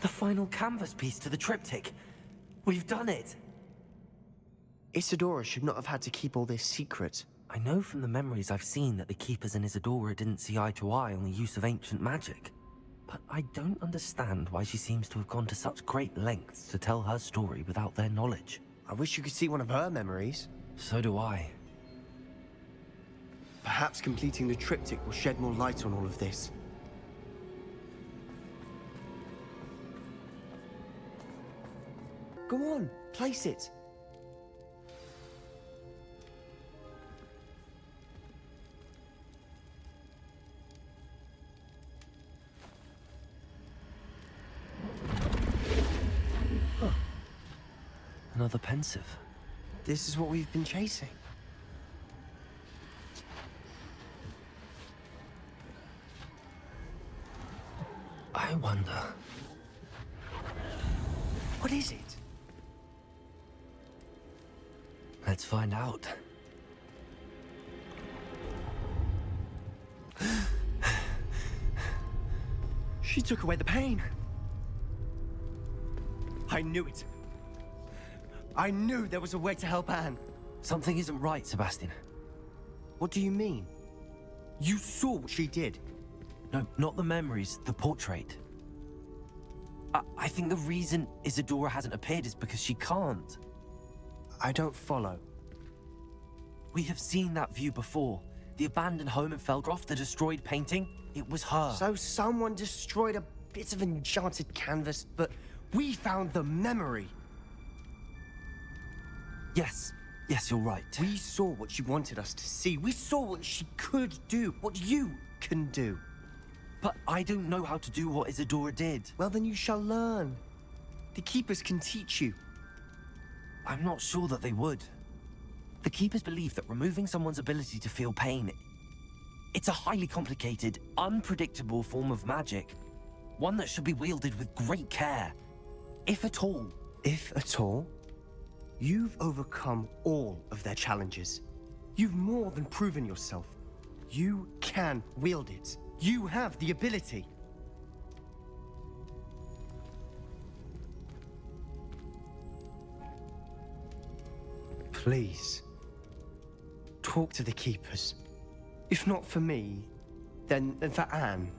The final canvas piece to the triptych. We've done it! Isadora should not have had to keep all this secret. I know from the memories I've seen that the Keepers and Isadora didn't see eye to eye on the use of ancient magic. But I don't understand why she seems to have gone to such great lengths to tell her story without their knowledge. I wish you could see one of her memories. So do I. Perhaps completing the triptych will shed more light on all of this. Go on, place it. Another pensive. This is what we've been chasing. I wonder... What is it? Let's find out. She took away the pain. I knew it. I knew there was a way to help Anne. Something isn't right, Sebastian. What do you mean? You saw what she did. No, not the memories, the portrait. I think the reason Isadora hasn't appeared is because she can't. I don't follow. We have seen that view before. The abandoned home in Felgroth, the destroyed painting, it was her. So someone destroyed a bit of enchanted canvas, but we found the memory. Yes, you're right. We saw what she wanted us to see. We saw what she could do, what you can do. But I don't know how to do what Isadora did. Well, then you shall learn. The Keepers can teach you. I'm not sure that they would. The Keepers believe that removing someone's ability to feel pain, it's a highly complicated, unpredictable form of magic. One that should be wielded with great care. If at all. If at all? You've overcome all of their challenges. You've more than proven yourself. You can wield it. You have the ability. Please, talk to the Keepers. If not for me, then for Anne.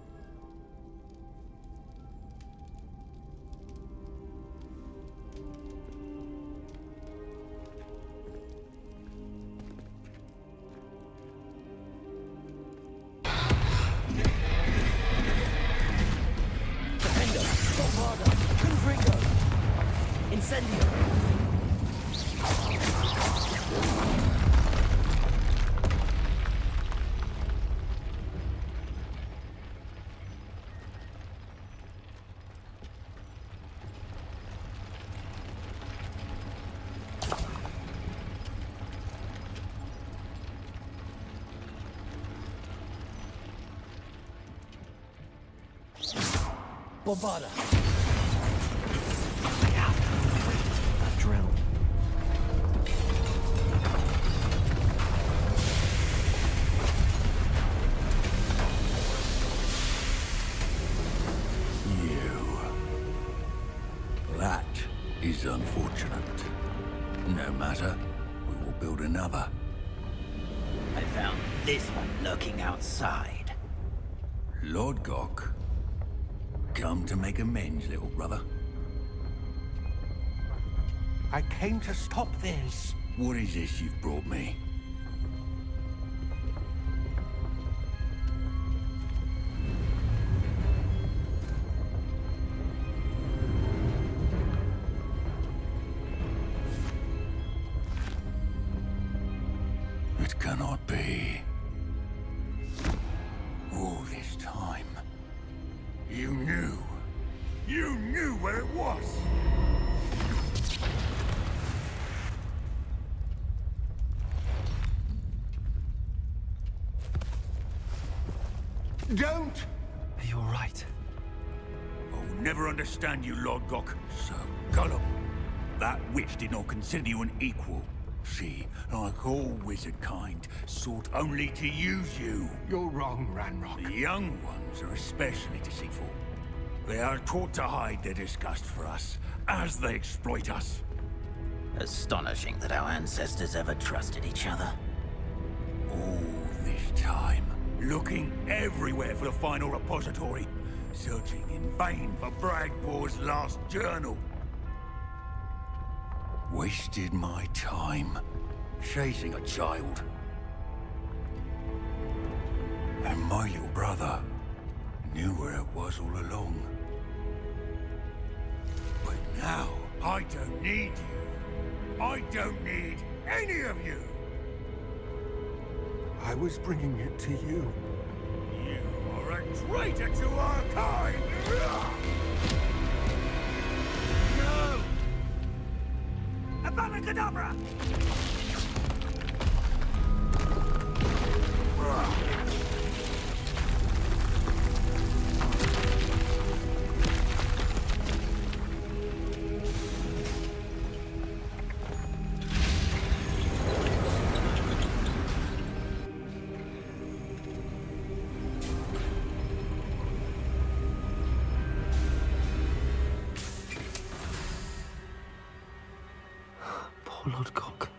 Bombarda. I have to complete that drill. That is unfortunate. No matter, we will build another. I found this one lurking outside. Lord Gok, come to make amends, little brother. I came to stop this. What is this you've brought me? It cannot be. All this time, you knew where it was. Don't! You're right. I'll never understand you, Lord Gok. So gullible. That witch did not consider you an equal. She, like all wizard kind, sought only to use you. You're wrong, Ranrock. The young ones are especially deceitful. They are taught to hide their disgust for us, as they exploit us. Astonishing that our ancestors ever trusted each other. All this time, looking everywhere for the final repository, searching in vain for Bragbor's last journal. Wasted my time, chasing a child. And my little brother knew where it was all along. But now, I don't need you. I don't need any of you. I was bringing it to you. You are a traitor to our kind! No! Abracadabra! Poor Lodgok.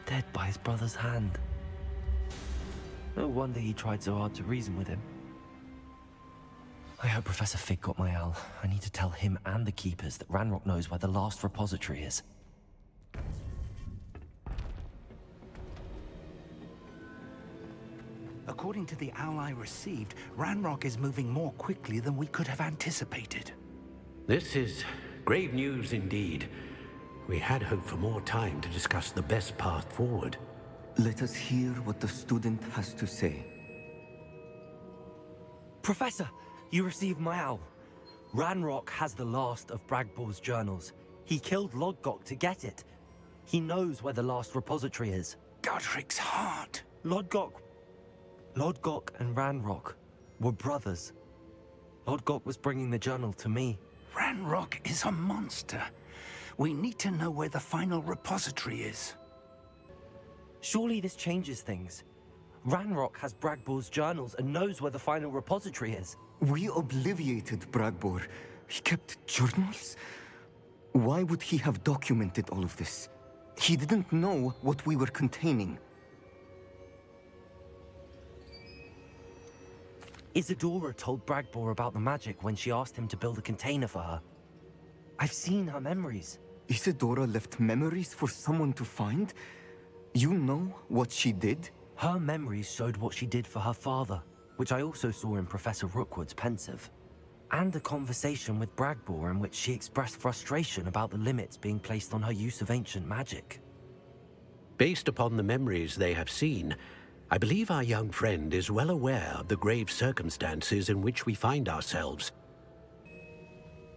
Dead by his brother's hand. No wonder he tried so hard to reason with him. I hope Professor Fig got my owl. I need to tell him and the Keepers that Ranrock knows where the last repository is. According to the owl I received, Ranrock is moving more quickly than we could have anticipated. This is grave news indeed. We had hoped for more time to discuss the best path forward. Let us hear what the student has to say. Professor, you received my owl. Ranrock has the last of Bragbor's journals. He killed Lodgok to get it. He knows where the last repository is. Godric's heart. Lodgok and Ranrock were brothers. Lodgok was bringing the journal to me. Ranrock is a monster. We need to know where the final repository is. Surely this changes things. Ranrock has Bragbor's journals and knows where the final repository is. We obliviated Bragbor. He kept journals? Why would he have documented all of this? He didn't know what we were containing. Isadora told Bragbor about the magic when she asked him to build a container for her. I've seen her memories. Isadora left memories for someone to find? You know what she did? Her memories showed what she did for her father, which I also saw in Professor Rookwood's pensive. And a conversation with Bragbor in which she expressed frustration about the limits being placed on her use of ancient magic. Based upon the memories they have seen, I believe our young friend is well aware of the grave circumstances in which we find ourselves.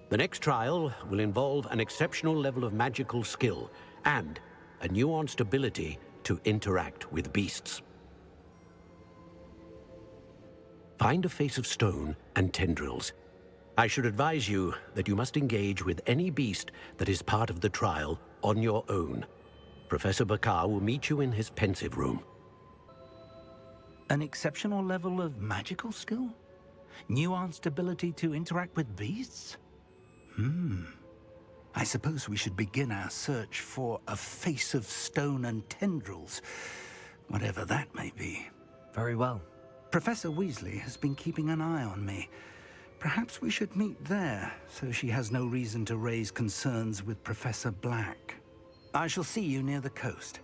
The next trial will involve an exceptional level of magical skill and a nuanced ability to interact with beasts. Find a face of stone and tendrils. I should advise you that you must engage with any beast that is part of the trial on your own. Professor Bakar will meet you in his pensive room. An exceptional level of magical skill? Nuanced ability to interact with beasts? I suppose we should begin our search for a face of stone and tendrils, whatever that may be. Very well. Professor Weasley has been keeping an eye on me. Perhaps we should meet there, so she has no reason to raise concerns with Professor Black. I shall see you near the coast.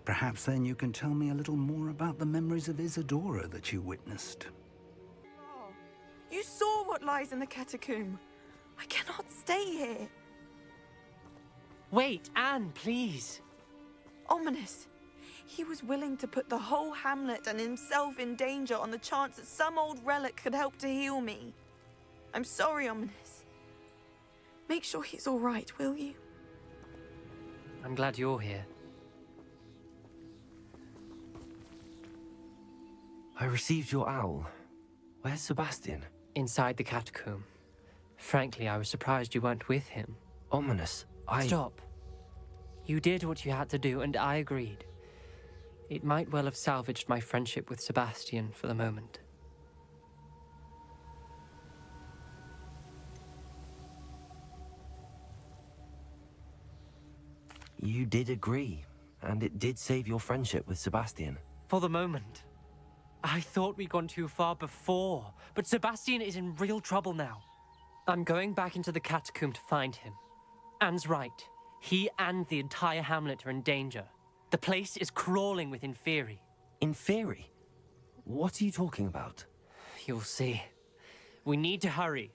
Perhaps then you can tell me a little more about the memories of Isadora that you witnessed. You saw what lies in the catacomb. I cannot stay here. Wait, Anne, please. Ominous. He was willing to put the whole hamlet and himself in danger on the chance that some old relic could help to heal me. I'm sorry, Ominous. Make sure he's all right, will you? I'm glad you're here. I received your owl. Where's Sebastian? Inside the catacomb. Frankly, I was surprised you weren't with him. Ominous. Stop. You did what you had to do, and I agreed. It might well have salvaged my friendship with Sebastian for the moment. You did agree, and it did save your friendship with Sebastian. For the moment. I thought we'd gone too far before, but Sebastian is in real trouble now. I'm going back into the catacomb to find him. Anne's right. He and the entire hamlet are in danger. The place is crawling with Inferi. Inferi? What are you talking about? You'll see. We need to hurry.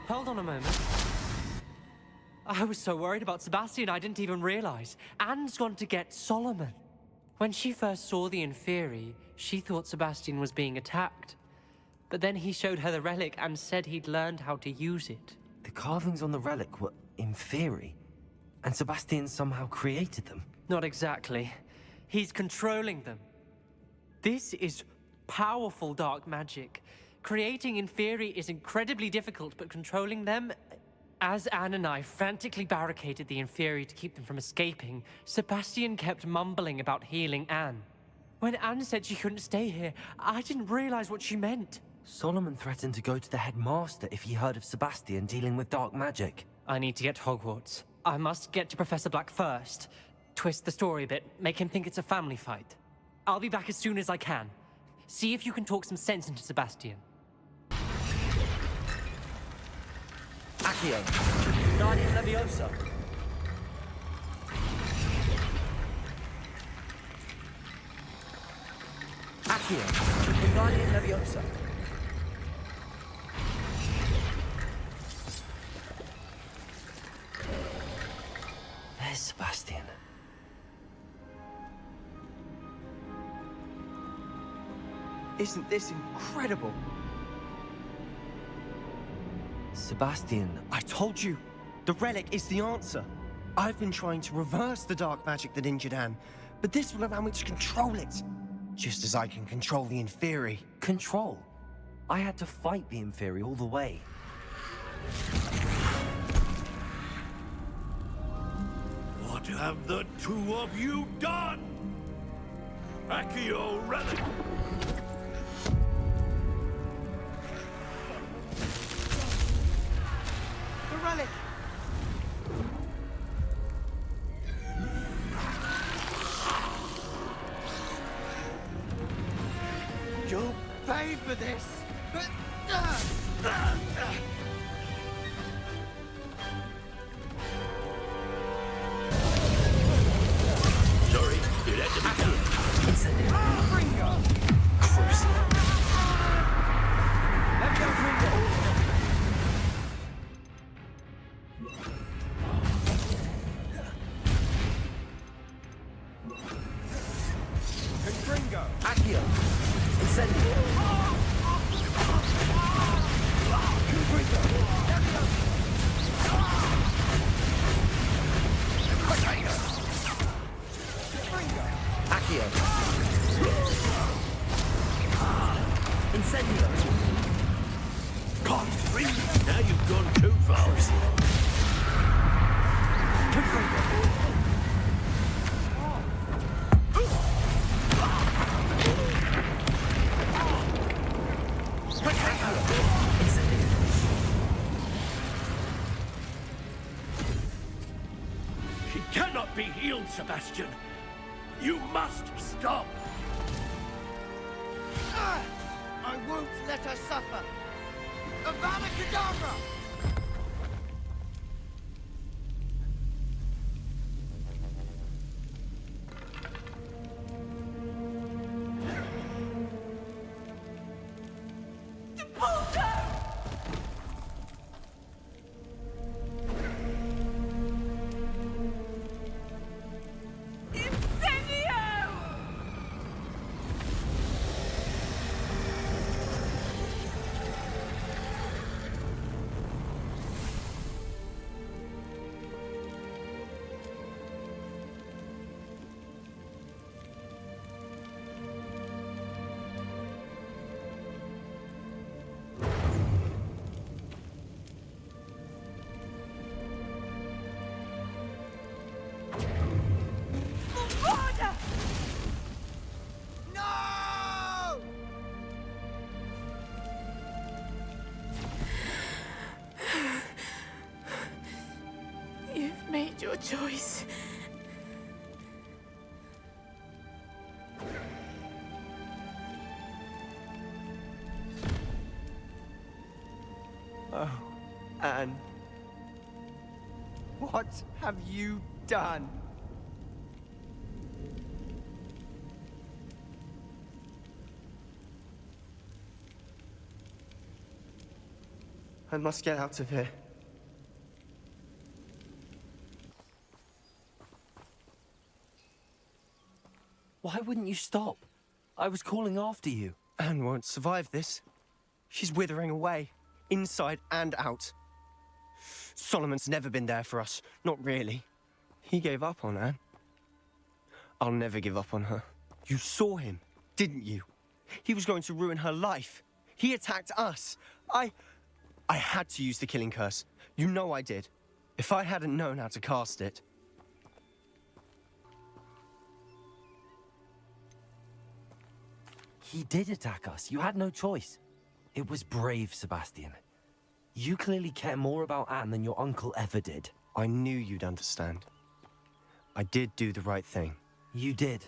Hold on a moment. I was so worried about Sebastian I didn't even realize. Anne's gone to get Solomon. When she first saw the Inferi, she thought Sebastian was being attacked. But then he showed her the relic and said he'd learned how to use it. The carvings on the relic were Inferi, and Sebastian somehow created them. Not exactly. He's controlling them. This is powerful dark magic. Creating Inferi is incredibly difficult, but controlling them... As Anne and I frantically barricaded the Inferi to keep them from escaping, Sebastian kept mumbling about healing Anne. When Anne said she couldn't stay here, I didn't realize what she meant. Solomon threatened to go to the headmaster if he heard of Sebastian dealing with dark magic. I need to get to Hogwarts. I must get to Professor Black first. Twist the story a bit, make him think it's a family fight. I'll be back as soon as I can. See if you can talk some sense into Sebastian. Accio, Guardian Leviosa. Accio, Guardian Leviosa. There's Sebastian. Isn't this incredible? Sebastian, I told you, the relic is the answer. I've been trying to reverse the dark magic that injured Anne, but this will allow me to control it. Just as I can control the Inferi. control. I had to fight the Inferi all the way. What have the two of you done? Accio relic! The relic! You'll pay for this! Sorry, it had to be done. Accio, Incendio. Accio. Incendio. God, freeze! Now you've gone too far. She cannot be healed, Sebastian. You must stop. I won't let her suffer! Avada Kedavra! Anne, what have you done? I must get out of here. Why wouldn't you stop? I was calling after you. Anne won't survive this. She's withering away, inside and out. Solomon's never been there for us, not really. He gave up on Anne. I'll never give up on her. You saw him, didn't you? He was going to ruin her life. He attacked us. I had to use the killing curse. You know I did. If I hadn't known how to cast it... He did attack us. You had no choice. It was brave, Sebastian. You clearly care more about Anne than your uncle ever did. I knew you'd understand. I did do the right thing. You did.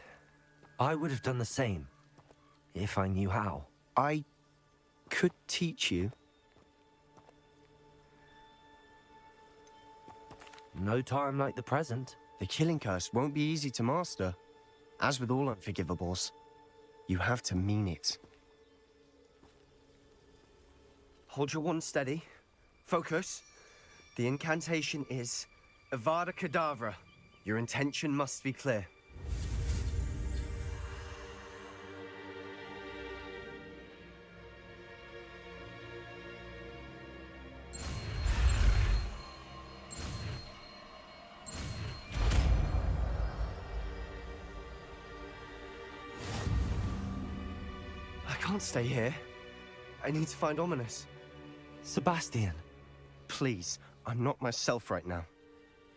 I would have done the same, if I knew how. I could teach you. No time like the present. The killing curse won't be easy to master. As with all unforgivables, you have to mean it. Hold your wand steady. Focus. The incantation is Avada Kedavra. Your intention must be clear. I can't stay here. I need to find Ominous. Sebastian. Please, I'm not myself right now.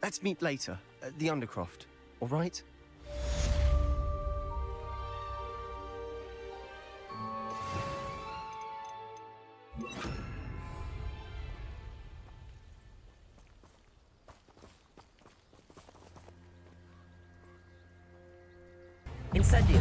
Let's meet later, at the Undercroft, all right? Incendio.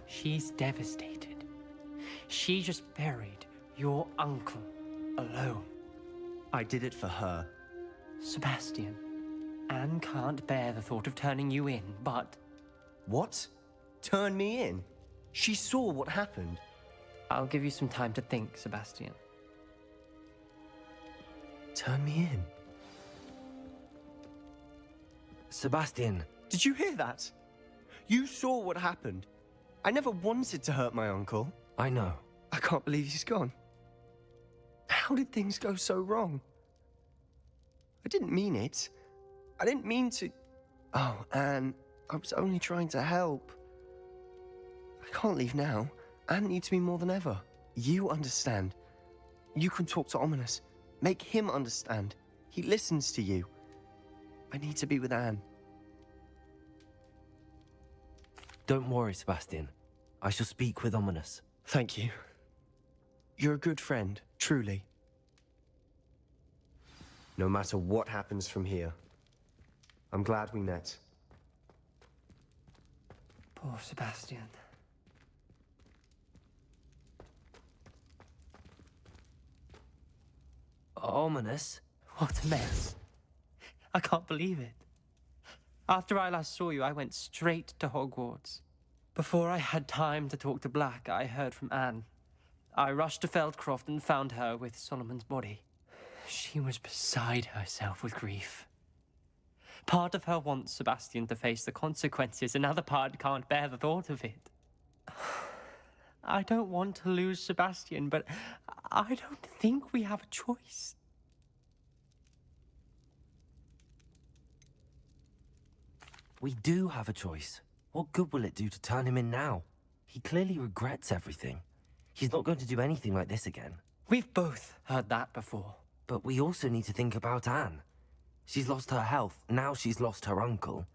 She's devastated. She just buried your uncle alone. I did it for her. Sebastian, Anne can't bear the thought of turning you in, but What? Turn me in? She saw what happened. I'll give you some time to think, Sebastian. Turn me in? Sebastian. Did you hear that? You saw what happened. I never wanted to hurt my uncle. I know. I can't believe he's gone. How did things go so wrong? I didn't mean it. I didn't mean to... Oh, Anne, I was only trying to help. I can't leave now. Anne needs me more than ever. You understand. You can talk to Ominous. Make him understand. He listens to you. I need to be with Anne. Don't worry, Sebastian. I shall speak with Ominous. Thank you. You're a good friend, truly. No matter what happens from here, I'm glad we met. Poor Sebastian. Ominous? What a mess. I can't believe it. After I last saw you, I went straight to Hogwarts. Before I had time to talk to Black, I heard from Anne. I rushed to Feldcroft and found her with Solomon's body. She was beside herself with grief. Part of her wants Sebastian to face the consequences, another part can't bear the thought of it. I don't want to lose Sebastian, but I don't think we have a choice. We do have a choice. What good will it do to turn him in now? He clearly regrets everything. He's not going to do anything like this again. We've both heard that before. But we also need to think about Anne. She's lost her health, now she's lost her uncle.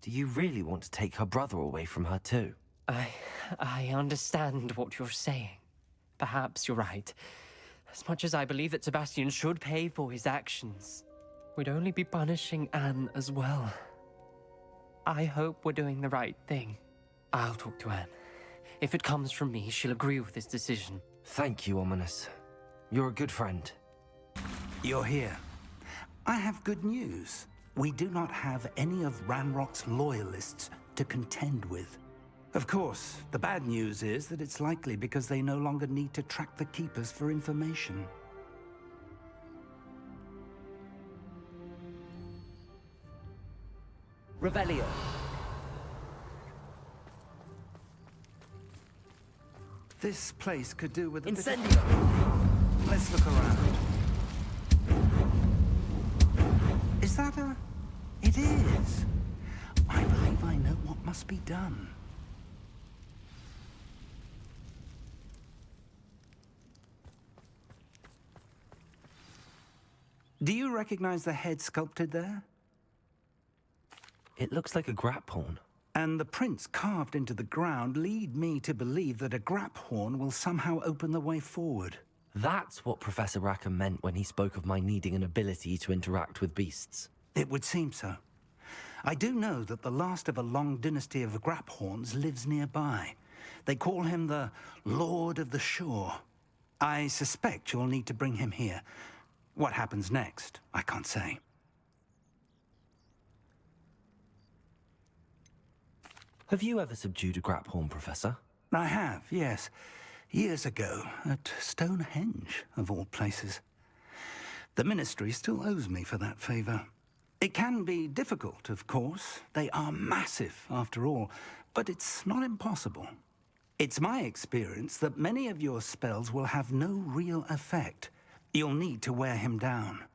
Do you really want to take her brother away from her too? I understand what you're saying. Perhaps you're right. As much as I believe that Sebastian should pay for his actions, we'd only be punishing Anne as well. I hope we're doing the right thing. I'll talk to Anne. If it comes from me, she'll agree with this decision. Thank you, Ominous. You're a good friend. You're here. I have good news. We do not have any of Ranrock's loyalists to contend with. Of course, the bad news is that it's likely because they no longer need to track the Keepers for information. Revelio. This place could do with a Incendio! bit of... Let's look around. Is that a... It is. I believe I know what must be done. Do you recognize the head sculpted there? It looks like a grap horn. And the prints carved into the ground lead me to believe that a grap horn will somehow open the way forward. That's what Professor Rackham meant when he spoke of my needing an ability to interact with beasts. It would seem so. I do know that the last of a long dynasty of grap horns lives nearby. They call him the Lord of the Shore. I suspect you'll need to bring him here. What happens next, I can't say. Have you ever subdued a grap horn, Professor? I have, yes. Years ago, at Stonehenge, of all places. The Ministry still owes me for that favor. It can be difficult, of course. They are massive, after all, but it's not impossible. It's my experience that many of your spells will have no real effect. You'll need to wear him down.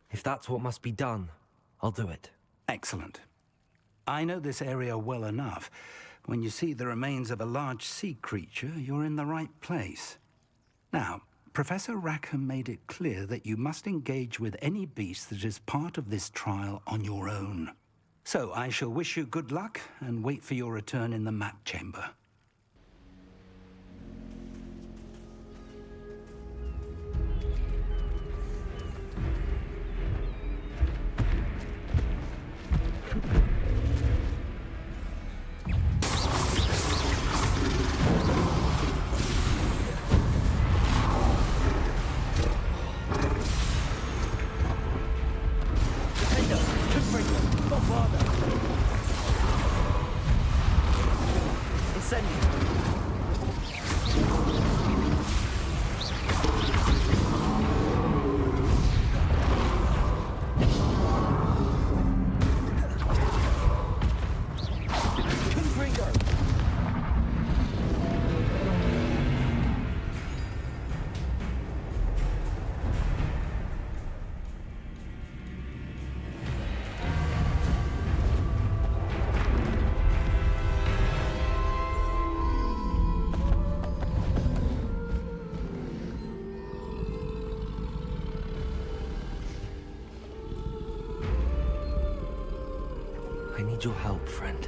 If that's what must be done, I'll do it. Excellent. I know this area well enough. When you see the remains of a large sea creature, you're in the right place. Now, Professor Rackham made it clear that you must engage with any beast that is part of this trial on your own. So I shall wish you good luck and wait for your return in the map chamber. I need your help, friend.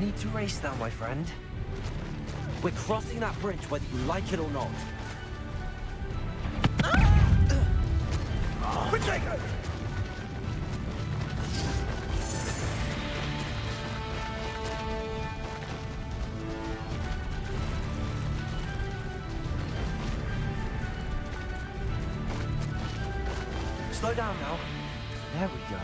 need to race now, my friend. We're crossing that bridge whether you like it or not. Slow down now. There we go.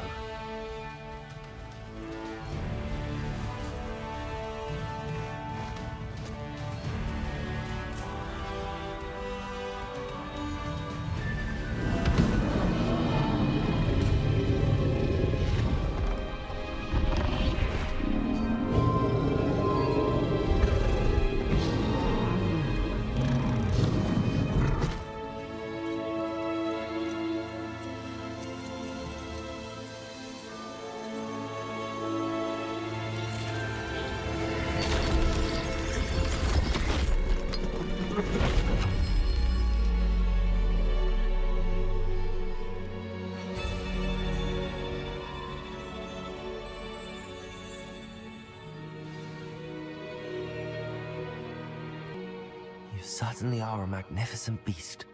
You certainly are a magnificent beast.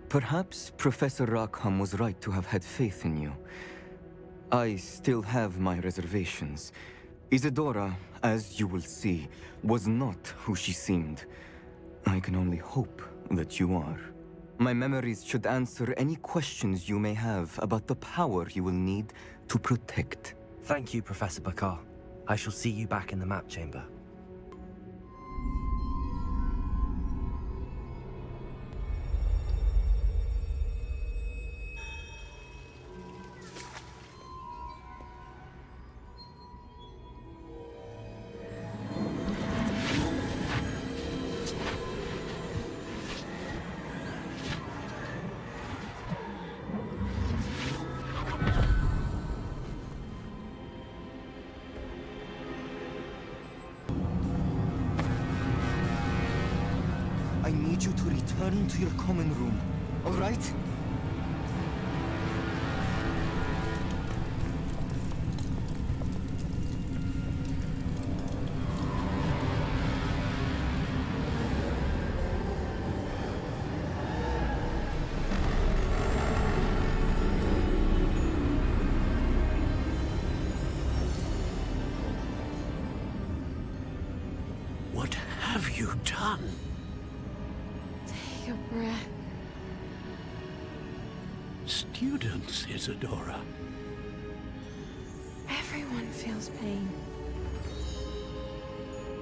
Perhaps Professor Rackham was right to have had faith in you. I still have my reservations. Isadora, as you will see, was not who she seemed. I can only hope that you are. My memories should answer any questions you may have about the power you will need to protect. Thank you, Professor Bakar. I shall see you back in the map chamber. I need you to return to your common room, all right? What have you done? Take a breath. Students, Isadora. Everyone feels pain.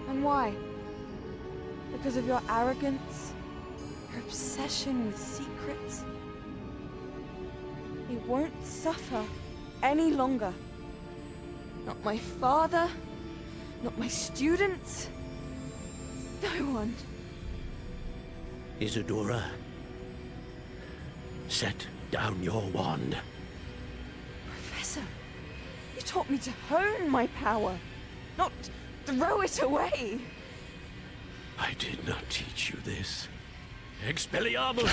And why? Because of your arrogance? Your obsession with secrets? He won't suffer any longer. Not my father, not my students, no one. Isadora, set down your wand. Professor, you taught me to hone my power, not throw it away. I did not teach you this. Expelliarmus!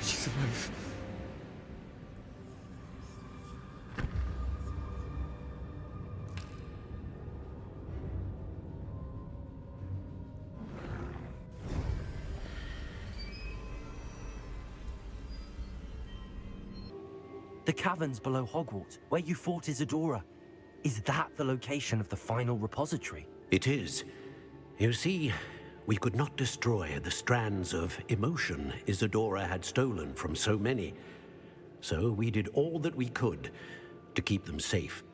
She's alive. The caverns below Hogwarts, where you fought Isadora. Is that the location of the final repository? It is. You see, we could not destroy the strands of emotion Isadora had stolen from so many. So we did all that we could to keep them safe.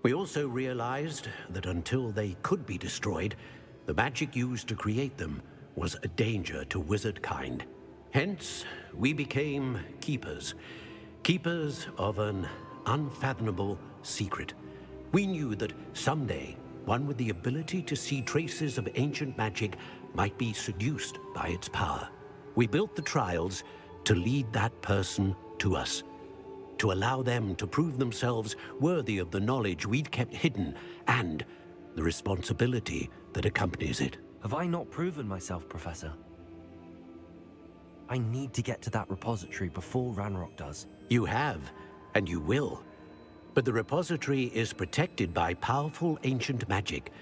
We also realized that until they could be destroyed, the magic used to create them was a danger to wizard kind. Hence, we became keepers. Keepers of an unfathomable secret. We knew that someday, one with the ability to see traces of ancient magic might be seduced by its power. We built the trials to lead that person to us, to allow them to prove themselves worthy of the knowledge we'd kept hidden and the responsibility that accompanies it. Have I not proven myself, Professor? I need to get to that repository before Ranrock does. You have, and you will. But the repository is protected by powerful ancient magic.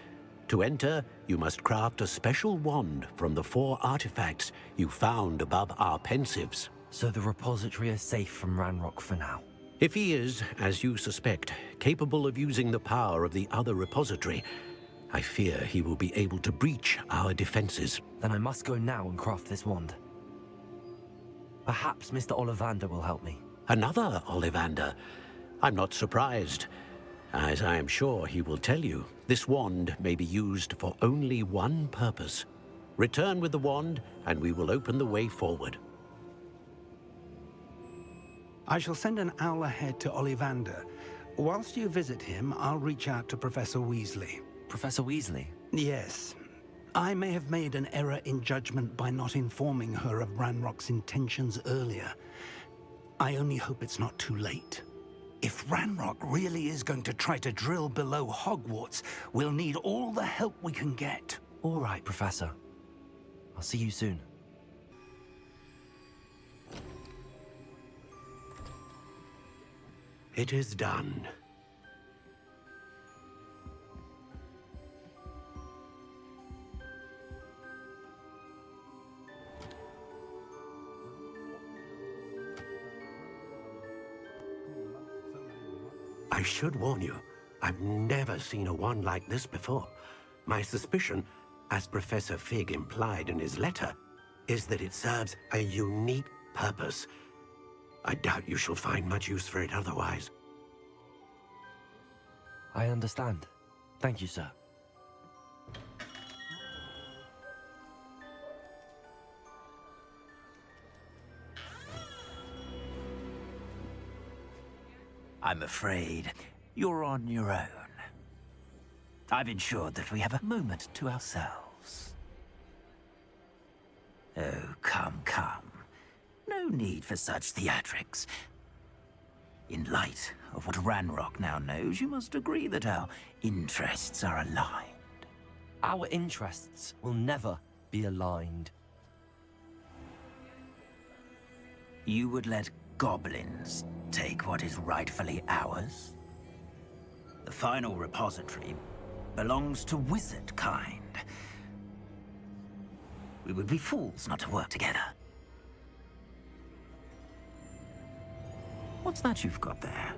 To enter, you must craft a special wand from the 4 artifacts you found above our pensives. So the repository is safe from Ranrock for now. If he is, as you suspect, capable of using the power of the other repository, I fear he will be able to breach our defenses. Then I must go now and craft this wand. Perhaps Mr. Ollivander will help me. Another Ollivander? I'm not surprised. As I am sure he will tell you, this wand may be used for only one purpose. Return with the wand, and we will open the way forward. I shall send an owl ahead to Ollivander. Whilst you visit him, I'll reach out to Professor Weasley. Professor Weasley? Yes. I may have made an error in judgment by not informing her of Ranrock's intentions earlier. I only hope it's not too late. If Ranrock really is going to try to drill below Hogwarts, we'll need all the help we can get. All right, Professor. I'll see you soon. It is done. I should warn you, I've never seen a wand like this before. My suspicion, as Professor Fig implied in his letter, is that it serves a unique purpose. I doubt you shall find much use for it otherwise. I understand. Thank you, sir. I'm afraid you're on your own. I've ensured that we have a moment to ourselves. Oh, come, come. No need for such theatrics. In light of what Ranrock now knows, you must agree that our interests are aligned. Our interests will never be aligned. You would let goblins take what is rightfully ours? The final repository belongs to wizard kind. We would be fools not to work together. What's that you've got there?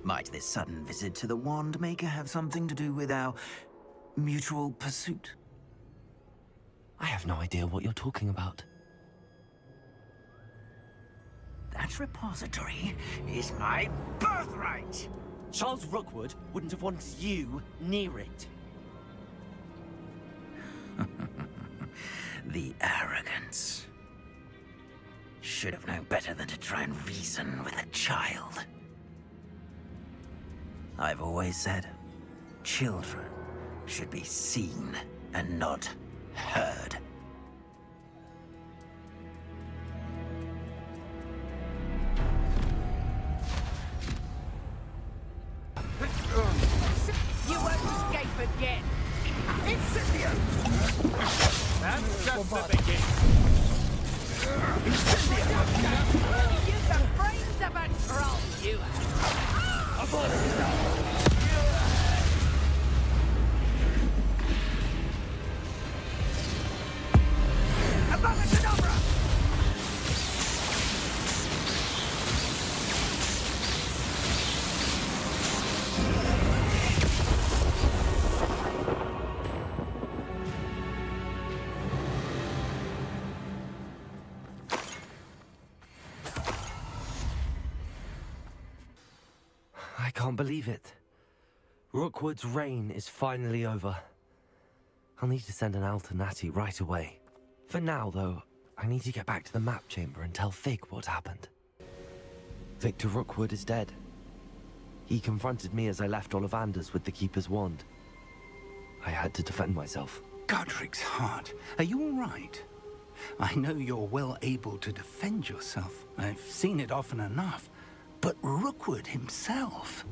Might this sudden visit to the Wand Maker have something to do with our mutual pursuit? I have no idea what you're talking about. That repository is my birthright! Charles Rookwood wouldn't have wanted you near it. The arrogance. Should have known better than to try and reason with a child. I've always said, children should be seen and not heard. You won't escape again. Incendio! That's just the beginning. You the brains of a troll, you have. can't believe it. Rookwood's reign is finally over. I'll need to send an owl to Natty right away. For now, though, I need to get back to the map chamber and tell Fig what happened. Victor Rookwood is dead. He confronted me as I left Ollivanders with the Keeper's wand. I had to defend myself. Godric's heart, are you all right? I know you're well able to defend yourself. I've seen it often enough. But Rookwood himself...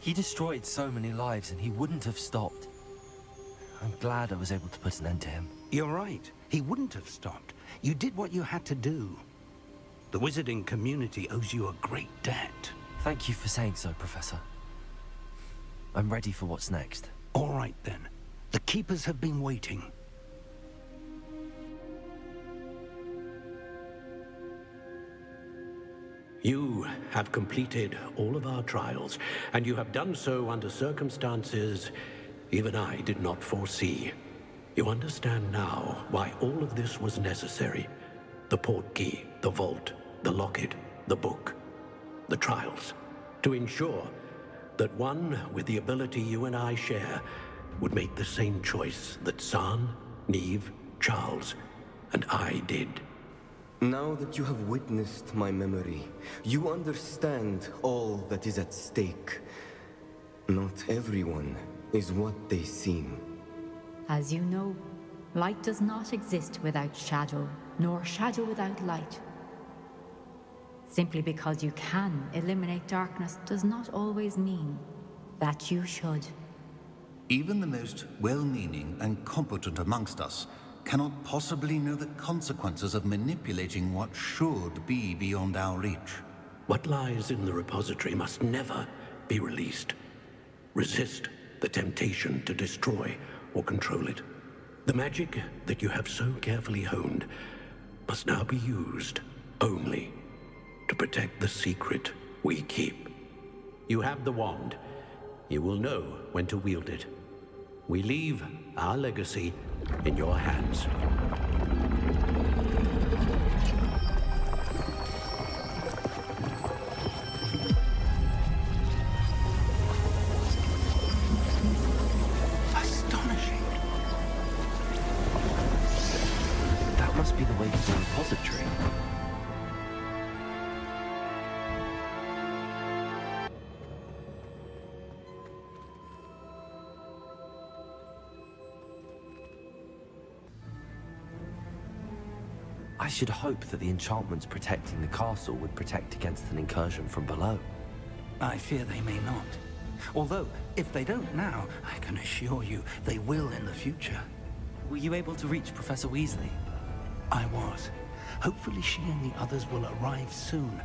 He destroyed so many lives and he wouldn't have stopped. I'm glad I was able to put an end to him. You're right. He wouldn't have stopped. You did what you had to do. The wizarding community owes you a great debt. Thank you for saying so, Professor. I'm ready for what's next. All right, then. The Keepers have been waiting. You have completed all of our trials, and you have done so under circumstances even I did not foresee. You understand now why all of this was necessary. The portkey, the vault, the locket, the book, the trials. To ensure that one with the ability you and I share would make the same choice that San, Neve, Charles, and I did. Now that you have witnessed my memory, you understand all that is at stake. Not everyone is what they seem. As you know, light does not exist without shadow, nor shadow without light. Simply because you can eliminate darkness does not always mean that you should. Even the most well-meaning and competent amongst us cannot possibly know the consequences of manipulating what should be beyond our reach. What lies in the repository must never be released. Resist the temptation to destroy or control it. The magic that you have so carefully honed must now be used only to protect the secret we keep. You have the wand. You will know when to wield it. We leave our legacy in your hands. Astonishing. That must be the way to the repository. I should hope that the enchantments protecting the castle would protect against an incursion from below. I fear they may not. Although, if they don't now, I can assure you they will in the future. Were you able to reach Professor Weasley? I was. Hopefully she and the others will arrive soon.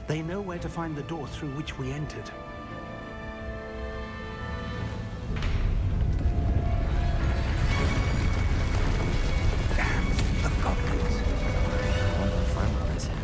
They know where to find the door through which we entered. Damn, the goblins. I wonder if Franklin is here.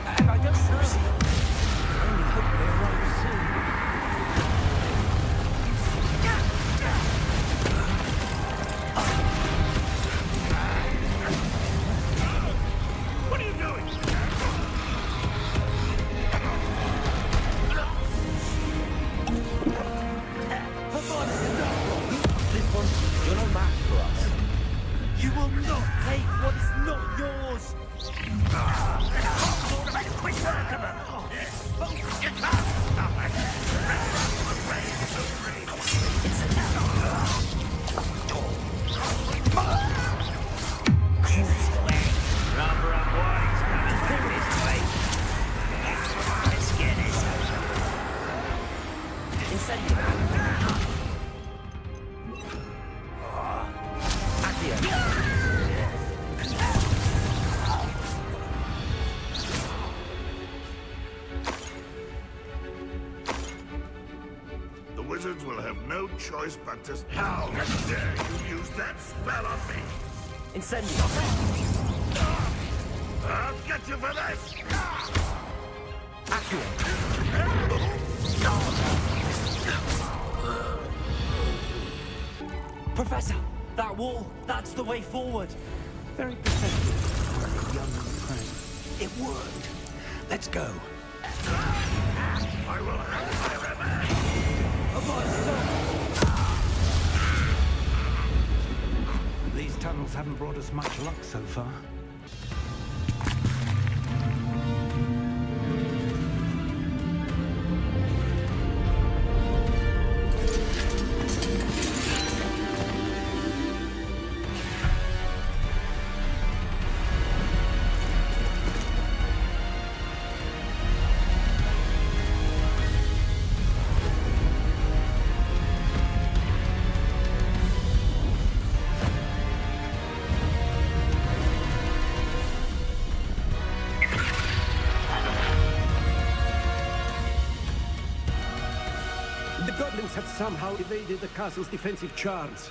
And I don't foresee. I only hope they arrive soon. What are you doing? This one, you're no match for us. You will not take what is not yours! Make quick work of them! You can't stop it! Rubber and white's coming through this way. Let's get it. The wizards will have no choice but to... How dare you use that spell on me? Incendio. I'll get you for this! Professor, that wall, that's the way forward. Very pathetic for a young friend. It worked. Let's go. I will have my revenge! These tunnels haven't brought us much luck so far. The goblins have somehow evaded the castle's defensive charms.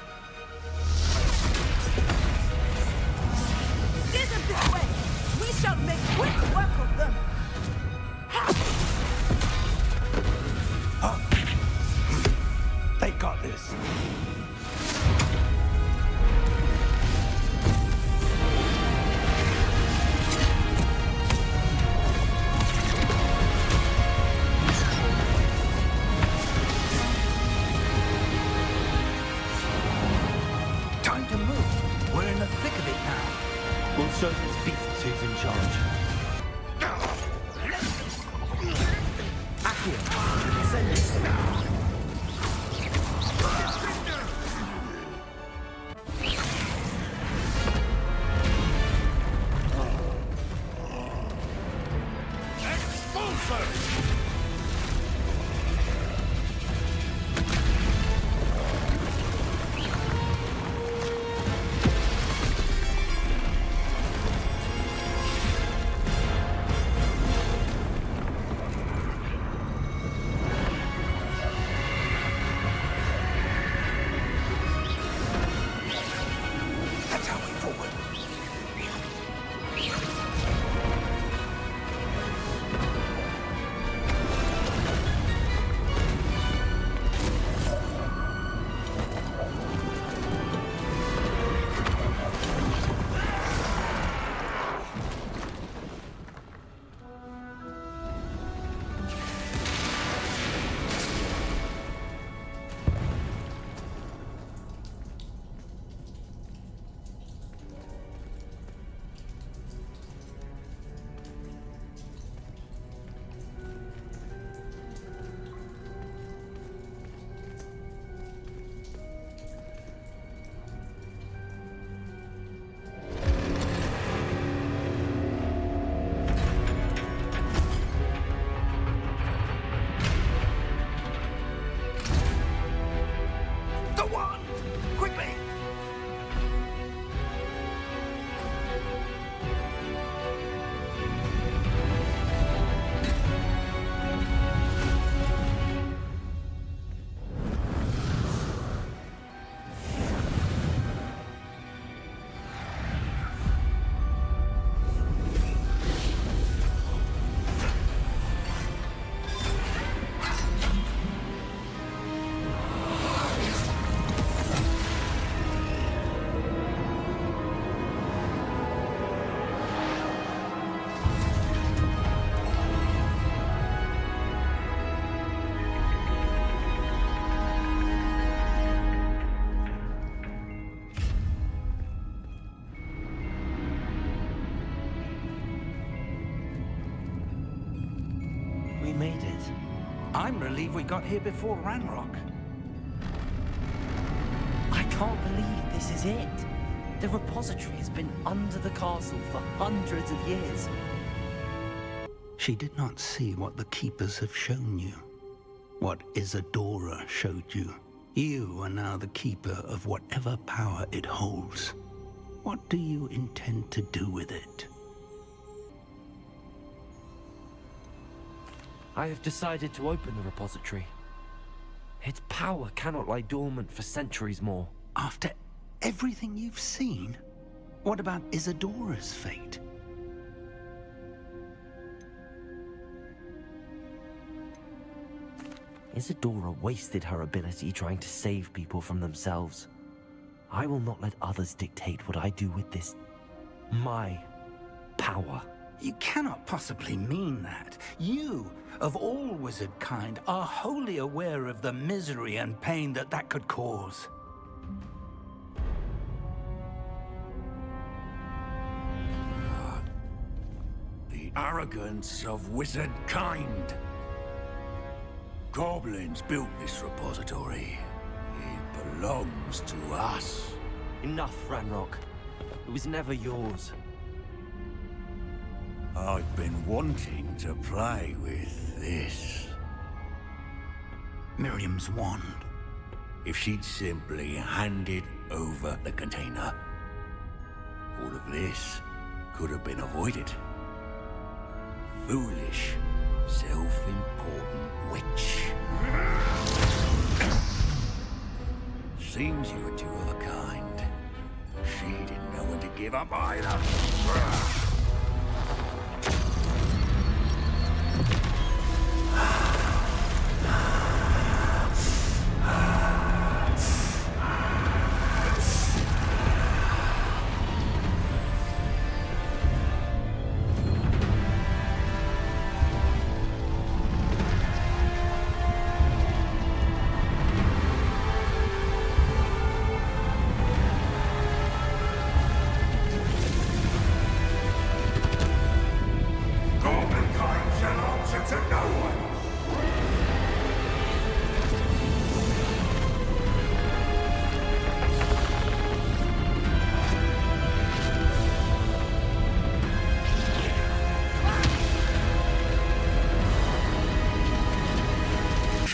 Steer them this way! We shall make quick work of them! They got this. Time to move. We're in the thick of it now. We'll show these beasts who's in charge. Accio, send it. We made it. I'm relieved we got here before Ranrock. I can't believe this is it. The repository has been under the castle for hundreds of years. She did not see what the Keepers have shown you. What Isadora showed you. You are now the Keeper of whatever power it holds. What do you intend to do with it? I have decided to open the repository. Its power cannot lie dormant for centuries more. After everything you've seen? What about Isadora's fate? Isadora wasted her ability trying to save people from themselves. I will not let others dictate what I do with this... my power. You cannot possibly mean that. You, of all wizard kind, are wholly aware of the misery and pain that could cause. The arrogance of wizard kind. Goblins built this repository. It belongs to us. Enough, Ranrock. It was never yours. I've been wanting to play with this. Miriam's wand. If she'd simply handed over the container, all of this could have been avoided. Foolish, self-important witch. Seems you were two of a kind. She didn't know when to give up either.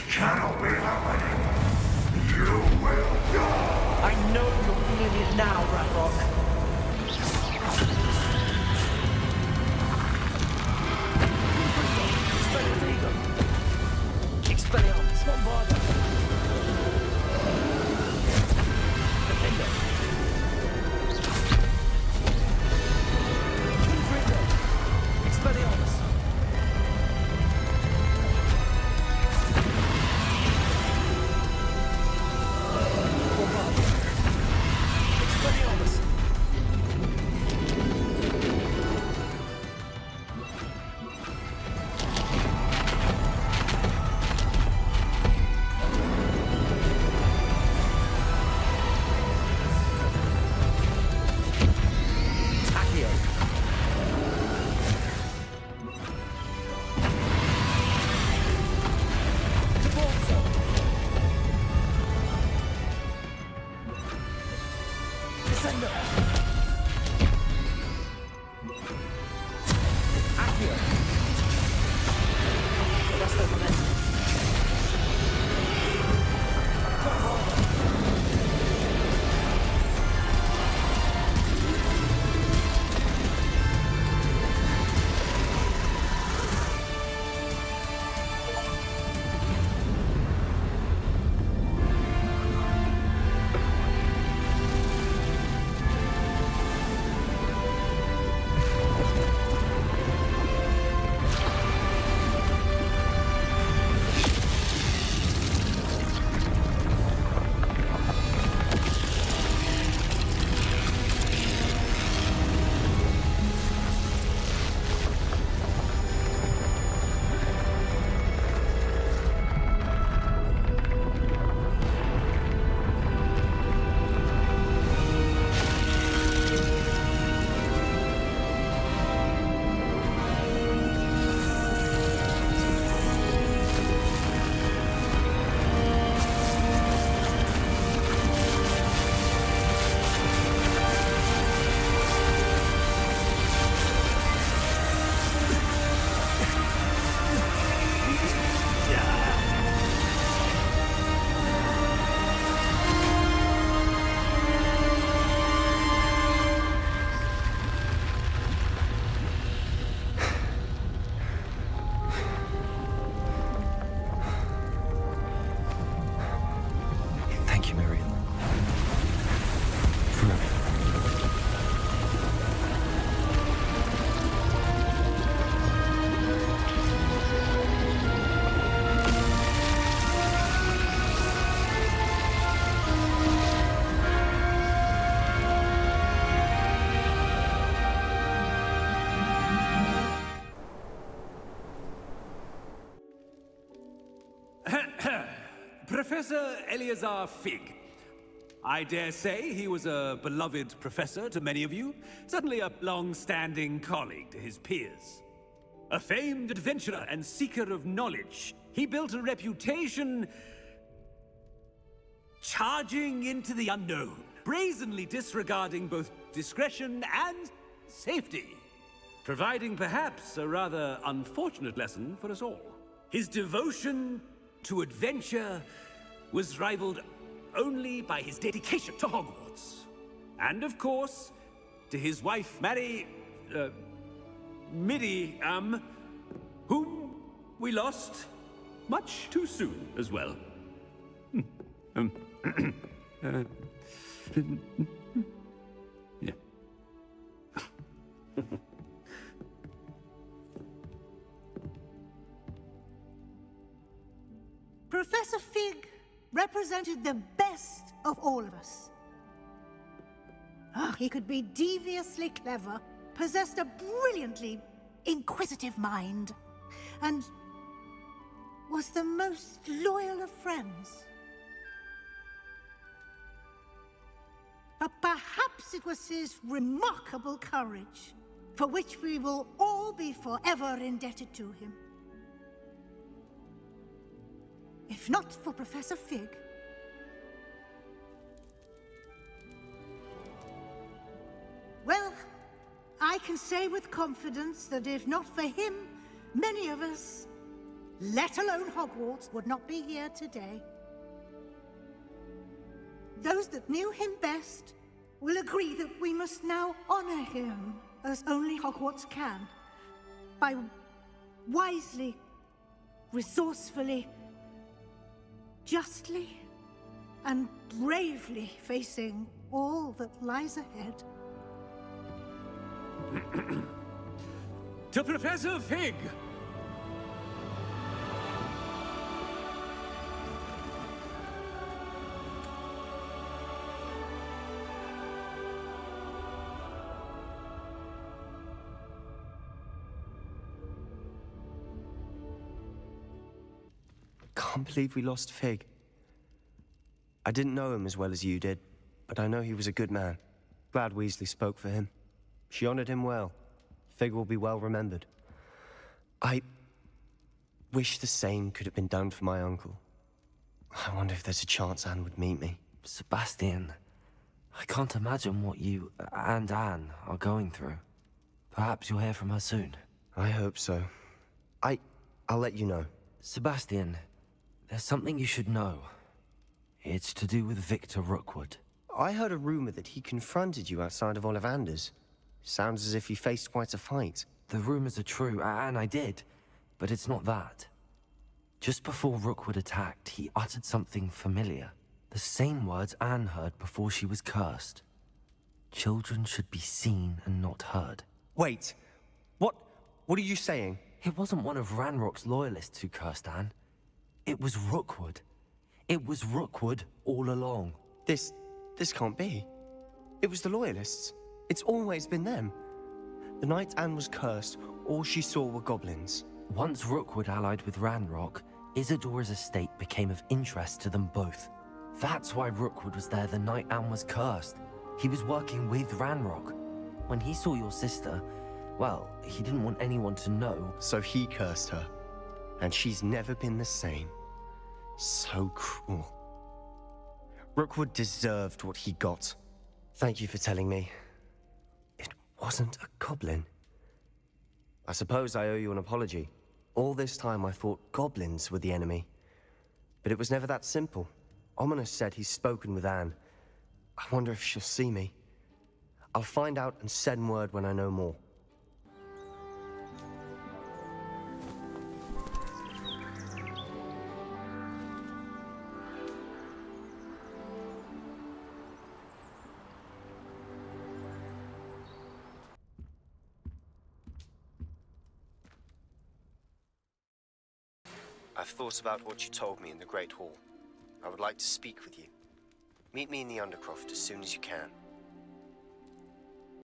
Cannot be happening. You will die. I know you're feeling it now, Ranrock. Expelliarmus, Bombarda. Defender. Confringo. Expelliarmus. Professor Eleazar Fig. I dare say he was a beloved professor to many of you, certainly a long-standing colleague to his peers. A famed adventurer and seeker of knowledge, he built a reputation charging into the unknown, brazenly disregarding both discretion and safety, providing perhaps a rather unfortunate lesson for us all. His devotion to adventure was rivaled only by his dedication to Hogwarts. And of course, to his wife, Miriam, whom we lost much too soon as well. Yeah. Professor Fig represented the best of all of us. He could be deviously clever, possessed a brilliantly inquisitive mind, and was the most loyal of friends. But perhaps it was his remarkable courage, for which we will all be forever indebted to him. If not for Professor Fig, well, I can say with confidence that if not for him, many of us, let alone Hogwarts, would not be here today. Those that knew him best will agree that we must now honor him as only Hogwarts can, by wisely, resourcefully, justly, and bravely facing all that lies ahead. To Professor Fig! Can't believe we lost Fig. I didn't know him as well as you did, but I know he was a good man. Glad Weasley spoke for him. She honored him well. Fig will be well remembered. I wish the same could have been done for my uncle. I wonder if there's a chance Anne would meet me. Sebastian, I can't imagine what you and Anne are going through. Perhaps you'll hear from her soon. I hope so. I'll let you know. Sebastian, there's something you should know. It's to do with Victor Rookwood. I heard a rumor that he confronted you outside of Ollivander's. Sounds as if you faced quite a fight. The rumors are true, and I did, but it's not that. Just before Rookwood attacked, he uttered something familiar. The same words Anne heard before she was cursed. Children should be seen and not heard. Wait, what are you saying? It wasn't one of Ranrock's loyalists who cursed Anne. It was Rookwood. It was Rookwood all along. This can't be. It was the Loyalists. It's always been them. The night Anne was cursed, all she saw were goblins. Once Rookwood allied with Ranrock, Isadora's estate became of interest to them both. That's why Rookwood was there the night Anne was cursed. He was working with Ranrock. When he saw your sister, well, he didn't want anyone to know. So he cursed her. And she's never been the same. So cruel. Rookwood deserved what he got. Thank you for telling me. It wasn't a goblin. I suppose I owe you an apology. All this time I thought goblins were the enemy. But it was never that simple. Ominous said he's spoken with Anne. I wonder if she'll see me. I'll find out and send word when I know more. I've thought about what you told me in the Great Hall. I would like to speak with you. Meet me in the Undercroft as soon as you can.